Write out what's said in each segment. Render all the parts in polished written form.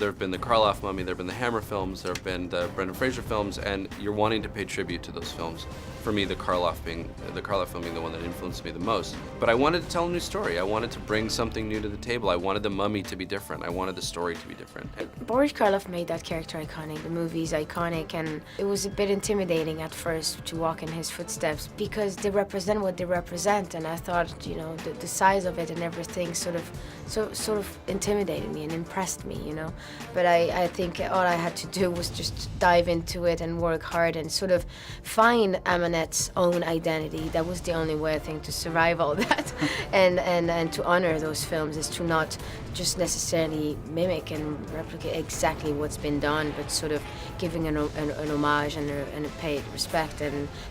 There have been the Karloff Mummy, there have been the Hammer films, there have been the Brendan Fraser films, and you're wanting to pay tribute to those films. For me, the Karloff film being the one that influenced me the most. But I wanted to tell a new story. I wanted to bring something new to the table. I wanted the Mummy to be different. I wanted the story to be different. Boris Karloff made that character iconic. The movie's iconic, and it was a bit intimidating at first to walk in his footsteps because they represent what they represent, and I thought, you know, the size of it and everything sort of intimidated me and impressed me, you know. But I think all I had to do was just dive into it and work hard and sort of find Amanet's own identity. That was the only way, I think, to survive all that and to honor those films, is to not just necessarily mimic and replicate exactly what's been done, but sort of giving an homage and a paid respect,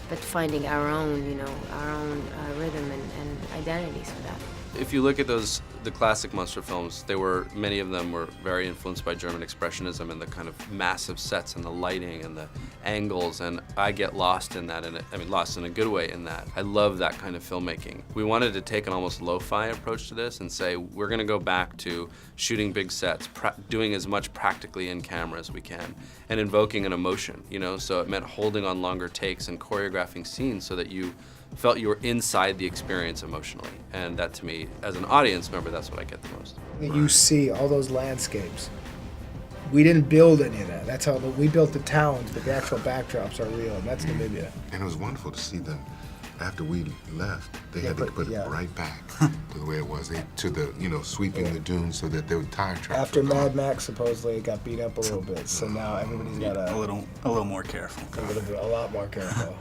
but finding our own, you know, our own rhythm and identities for that. If you look at the classic monster films, many of them were very influenced by German Expressionism and the kind of massive sets and the lighting and the angles, and I get lost in that, lost in a good way in that. I love that kind of filmmaking. We wanted to take an almost lo-fi approach to this and say, we're gonna go back to shooting big sets, doing as much practically in camera as we can, and invoking an emotion, you know? So it meant holding on longer takes and choreographing scenes so that you felt you were inside the experience emotionally. And that, to me, as an audience member, that's what I get the most. You see all those landscapes. We didn't build any of that. That's how we built the towns, but the actual backdrops are real, and that's Namibia. And it was wonderful to see them. After we left, they had to put it right back to the way it was. Sweeping the dunes so that there were tire tracks. After Mad Max, supposedly, it got beat up a little bit, so now everybody's got a little more careful. A lot more careful.